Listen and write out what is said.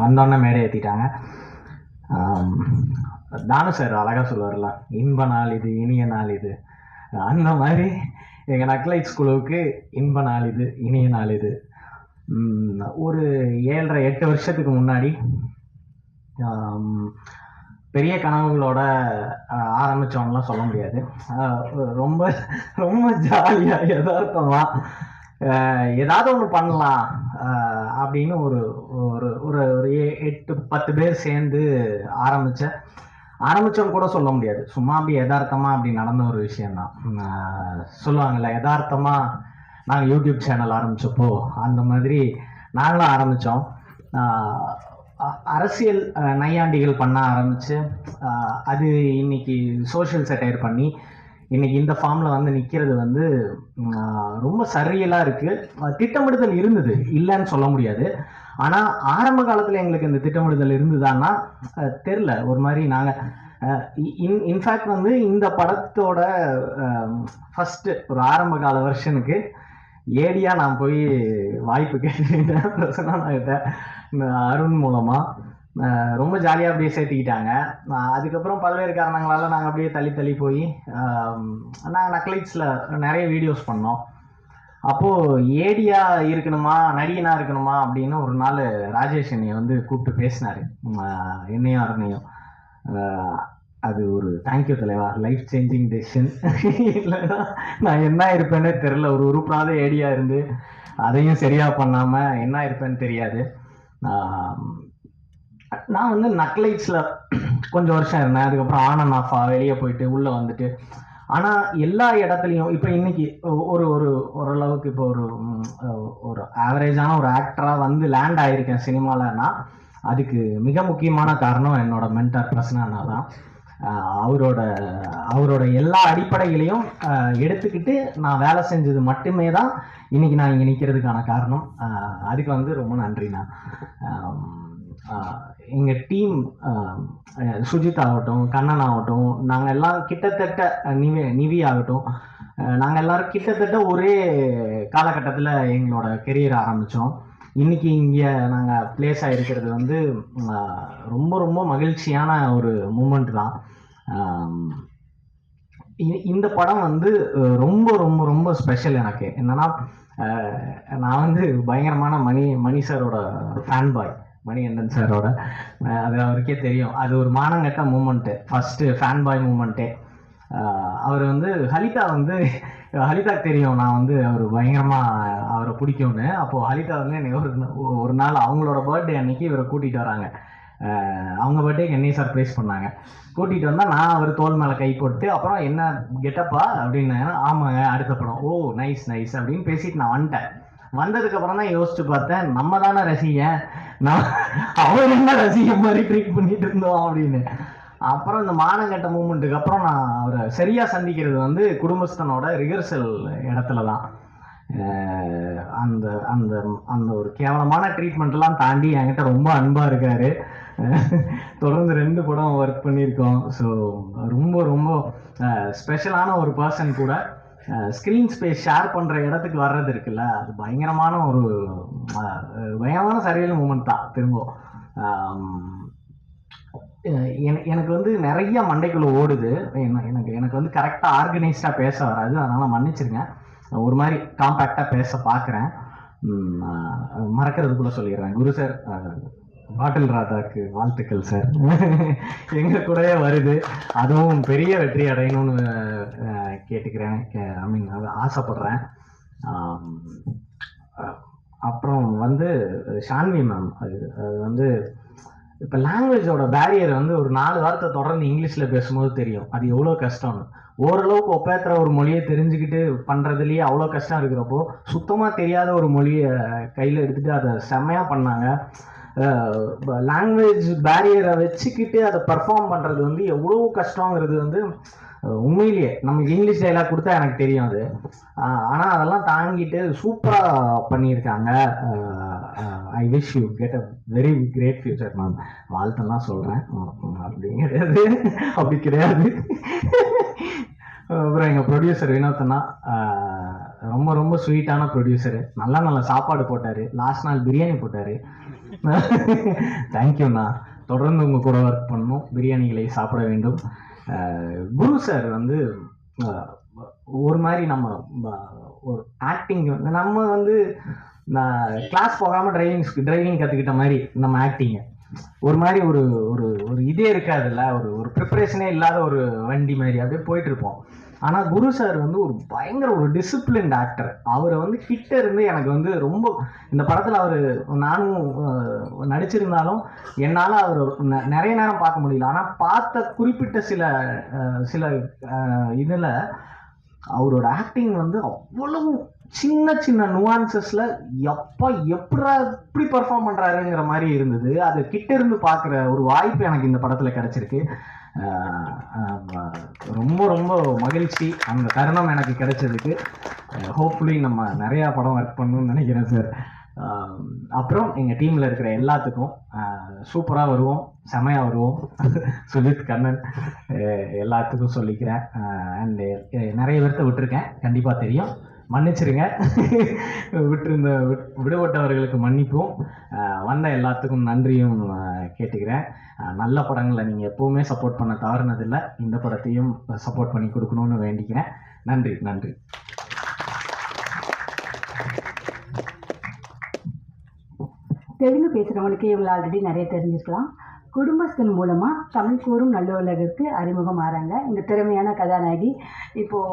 வந்தோடனே மேடை ஏற்றிட்டாங்க. தானு சார் அழகாக சொல்லுவார்ல, இன்ப நாள் இது, இனிய நாள் இது. அந்த மாதிரி எங்கள் நக்லைட்ஸ் குழுவுக்கு இன்ப நாள் இது, இனிய நாள் இது. ஒரு 7.5-8 வருஷத்துக்கு முன்னாடி பெரிய கனவுகளோட ஆரம்பித்தோன்னெலாம் சொல்ல முடியாது. ரொம்ப ரொம்ப ஜாலியாக யதார்த்தமாக ஏதாவது ஒன்று பண்ணலாம் அப்படின்னு ஒரு ஒரு ஒரு 8-10 பேர் சேர்ந்து ஆரம்பித்தோன்னு கூட சொல்ல முடியாது. சும்மா அப்படி யதார்த்தமாக அப்படி நடந்த ஒரு விஷயந்தான். சொல்லுவாங்கள்ல, யதார்த்தமாக நாங்கள் யூடியூப் சேனல் ஆரம்பித்தப்போ அந்த மாதிரி நாங்களும் ஆரம்பித்தோம். அரசியல் நையாண்டிகள் பண்ண ஆரம்பித்து அது இன்னைக்கு சோஷியல் செட்டையர் பண்ணி இன்னைக்கு இந்த ஃபார்மில் வந்து நிற்கிறது வந்து ரொம்ப சரியலாக இருக்குது. திட்டமிடுதல் இருந்தது, இல்லைன்னு சொல்ல முடியாது. ஆனால் ஆரம்ப காலத்தில் எங்களுக்கு இந்த திட்டமிடுதல் இருந்ததுன்னா தெரில. ஒரு மாதிரி நாங்கள் இன்ஃபேக்ட் வந்து இந்த படத்தோட ஃபஸ்ட்டு ஒரு ஆரம்ப கால வெர்ஷனுக்கு ஏடியா நான் போய் வாய்ப்பு கேட்டுக்கிட்டேன் பிரசன்னாகிட்ட, அருண் மூலமாக. ரொம்ப ஜாலியாக அப்படியே சேர்த்துக்கிட்டாங்க. அதுக்கப்புறம் பல்வேறு காரணங்களால் நாங்கள் அப்படியே தள்ளி போய் நாங்கள் நக்லைட்ஸில் நிறைய வீடியோஸ் பண்ணோம். அப்போது ஏடியா இருக்கணுமா, நடிகனாக இருக்கணுமா அப்படின்னு ஒரு நாள் ராஜேஷ் என்னையை வந்து கூப்பிட்டு பேசினார், என்னையும் அருணையும். அது ஒரு தேங்க்யூ தலைவா, லைஃப் சேஞ்சிங் டெசிஷன். இல்லைன்னா நான் என்ன இருப்பேன்னே தெரில. ஒரு உறுப்பாத ஏடியா இருந்து அதையும் சரியாக பண்ணாமல் என்ன இருப்பேன்னு தெரியாது. நான் வந்து நக்லைட்ஸில் கொஞ்சம் வருஷம் இருந்தேன். அதுக்கப்புறம் ஆன் அண்ட் ஆஃபாக வெளியே போயிட்டு உள்ளே வந்துட்டு. ஆனால் எல்லா இடத்துலையும் இப்போ இன்னைக்கு ஓரளவுக்கு இப்போ ஒரு ஆவரேஜான ஒரு ஆக்டராக வந்து லேண்ட் ஆகியிருக்கேன் சினிமாலன்னா அதுக்கு மிக முக்கியமான காரணம் என்னோட மென்டார் பிரசன்னா தான். அவரோட எல்லா அடிப்படைகளையும் எடுத்துக்கிட்டு நான் வேலை செஞ்சது மட்டுமே தான் இன்னைக்கு நான் இங்கே நிற்கிறதுக்கான காரணம். அதுக்கு வந்து ரொம்ப நன்றிண்ணா. எங்கள் டீம் சுஜித் ஆகட்டும், கண்ணன் ஆகட்டும், நாங்கள் எல்லாம் கிட்டத்தட்ட நிவி ஆகட்டும், நாங்கள் எல்லோரும் கிட்டத்தட்ட ஒரே காலகட்டத்தில் எங்களோட கெரியர் ஆரம்பித்தோம். இன்றைக்கி இங்கே நாங்கள் பிளேஸ் ஆகிருக்கிறது வந்து ரொம்ப ரொம்ப மகிழ்ச்சியான ஒரு மூமெண்ட் தான். இந்த படம் வந்து ரொம்ப ரொம்ப ரொம்ப ஸ்பெஷல். எனக்கு என்னென்னா, நான் வந்து பயங்கரமான மணி சாரோட ஃபேன் பாய், மணிகண்டன் சாரோட. அது அவருக்கே தெரியும். அது ஒரு மானங்கட்ட மூமெண்ட்டு, ஃபஸ்ட்டு ஃபேன் பாய் மூமெண்ட்டே. அவர் வந்து ஹலிதாக்கு தெரியும் நான் வந்து அவர் பயங்கரமாக அவரை பிடிக்கும்னு. அப்போது ஹலிதா வந்து என்னை ஒரு நாள் அவங்களோட பர்த்டே அன்னைக்கு இவரை கூட்டிகிட்டு வராங்க. அவங்க பர்த்டேக்கு என்னையும் சர்ப்ரைஸ் பண்ணாங்க. கூட்டிகிட்டு வந்தால் நான் அவர் தோல் மேலே கை போட்டு, அப்புறம் என்ன கெட்டப்பா அப்படின்னு. ஆமாங்க, அடுத்த படம். ஓ நைஸ் நைஸ் அப்படின்னு பேசிட்டு நான் வந்துட்டேன். வந்ததுக்கப்புறம் தான் யோசிச்சு பார்த்தேன், நம்ம தானே ரசிகன், அவர் என்ன ரசிகன் மாதிரி ட்ரீட் பண்ணிட்டு இருந்தோம் அப்படின்னு. அப்புறம் இந்த மானங்கட்ட மூமெண்ட்டுக்கு அப்புறம் நான் அவரை சரியாக சந்திக்கிறது வந்து குடும்பஸ்தனோட ரிஹர்சல் இடத்துல தான். அந்த அந்த அந்த ஒரு கேவலமான ட்ரீட்மெண்ட்லாம் தாண்டி என்கிட்ட ரொம்ப அன்பாக இருக்கார். தொடர்ந்து 2 படம் ஒர்க் பண்ணியிருக்கோம். ஸோ ரொம்ப ரொம்ப ஸ்பெஷலான ஒரு பர்சன் கூட. ஸ்க்ரீன் ஸ்பேஸ் ஷேர் பண்ணுற இடத்துக்கு வர்றது இருக்குல்ல, அது பயங்கரமான சரியல் மூமெண்ட் தான். திரும்ப எனக்கு வந்து நிறைய மண்டைக்குள்ள ஓடுது. எனக்கு வந்து கரெக்டாக ஆர்கனைஸ்டாக பேச வராது, அதனால் மன்னிச்சிருங்க. ஒரு மாதிரி காம்பேக்டாக பேச பார்க்குறேன். மறக்கிறதுக்குள்ளே சொல்லிடுறேன். குரு சார், பாட்டில் ராதாக்கு வாழ்த்துக்கள் சார். எங்கள் கூடவே வருது, அதுவும் பெரிய வெற்றி அடையணும்னு கேட்டுக்கிறேன். ஆசைப்படுறேன். அப்புறம் வந்து ஷான்வி மேம், அது வந்து இப்போ லாங்குவேஜோட பேரியர் வந்து ஒரு 4 வாரத்தை தொடர்ந்து இங்கிலீஷில் பேசும்போது தெரியும் அது எவ்வளோ கஷ்டம்னு. ஓரளவுக்கு ஒப்பேத்துற ஒரு மொழியை தெரிஞ்சுக்கிட்டு பண்ணுறதுலேயே அவ்வளோ கஷ்டம் இருக்கிறப்போ, சுத்தமாக தெரியாத ஒரு மொழியை கையில் எடுத்துகிட்டு அதை செம்மையாக பண்ணாங்க. லாங்குவேஜ் பேரியரை வச்சுக்கிட்டு அதை பர்ஃபார்ம் பண்ணுறது வந்து எவ்வளோ கஷ்டங்கிறது வந்து உண்மையிலேயே நமக்கு இங்கிலீஷ் டைலாக் கொடுத்தா எனக்கு தெரியும் அது. ஆனால் அதெல்லாம் தாங்கிட்டு சூப்பராக பண்ணியிருக்காங்க. I wish you get a very great future ma'am. வாழ்த்தெல்லாம் சொல்கிறேன், அப்படி கிடையாது. அப்புறம் எங்கள் ப்ரொடியூசர் வினோத்னா ரொம்ப ரொம்ப ஸ்வீட்டான ப்ரொடியூசரு. நல்ல நல்ல சாப்பாடு போட்டார். லாஸ்ட் நாள் பிரியாணி போட்டார். தேங்க்யூண்ணா. தொடர்ந்து உங்கள் கூட ஒர்க் பண்ணணும், பிரியாணிகளை சாப்பிட வேண்டும். குரு சார் வந்து ஒரு மாதிரி நம்ம ஒரு ஆக்டிங் நம்ம வந்து நான் கிளாஸ் போகாமல் டிரைவிங் கற்றுக்கிட்ட மாதிரி நம்ம ஆக்டிங்கை ஒரு மாதிரி ஒரு ஒரு ஒரு இதே இருக்காதுல்ல, ஒரு ப்ரிப்பரேஷனே இல்லாத ஒரு வண்டி மாதிரி அப்படியே போயிட்டு இருப்போம். ஆனால் குரு சார் வந்து ஒரு பயங்கர ஒரு டிசிப்ளின்ட் ஆக்டர். அவரை வந்து கிட்ட இருந்து எனக்கு வந்து ரொம்ப இந்த படத்தில் அவர் நானும் நடிச்சிருந்தாலும் என்னால் அவர் நிறைய நேரம் பார்க்க முடியல. ஆனால் பார்த்த குறிப்பிட்ட சில இதில் அவரோட ஆக்டிங் வந்து அவ்வளவு சின்ன சின்ன நுவான்சஸ்ல எப்படி பெர்ஃபார்ம் பண்றாருங்கிற மாதிரி இருந்தது. அது கிட்ட இருந்து பார்க்குற ஒரு வாய்ப்பு எனக்கு இந்த படத்துல கிடைச்சிருக்கு. ரொம்ப ரொம்ப மகிழ்ச்சி அந்த தருணம் எனக்கு கிடைச்சதுக்கு. ஹோப்ஃபுல்லி நம்ம நிறையா படம் ஒர்க் பண்ணணும்னு நினைக்கிறேன் சார். அப்புறம் எங்கள் டீமில் இருக்கிற எல்லாத்துக்கும் சூப்பராக வருவோம், செமையாக வருவோம். சுஜித், கண்ணன் எல்லாத்துக்கும் சொல்லிக்கிறேன். அண்டு நிறைய பேர்த்த விட்டுருக்கேன், கண்டிப்பாக தெரியும், மன்னிச்சிருங்க. விடுபட்டவர்களுக்கு மன்னிப்பும், வந்த எல்லாத்துக்கும் நன்றியும் கேட்டுக்கிறேன். நல்ல படங்களை நீங்கள் எப்போவுமே சப்போர்ட் பண்ண தவறுனதில்லை. இந்த படத்தையும் சப்போர்ட் பண்ணி கொடுக்கணும்னு வேண்டிக்கிறேன். நன்றி நன்றி. தெலுங்கு பேசுகிறவங்களுக்கு இவங்க ஆல்ரெடி நிறைய தெரிஞ்சிருக்கலாம். குடும்பஸ்தன் மூலமாக தமிழ் கூறும் நல்ல உலகிற்கு அறிமுகம் ஆறாங்க இந்த திறமையான கதாநாயகி. இப்போது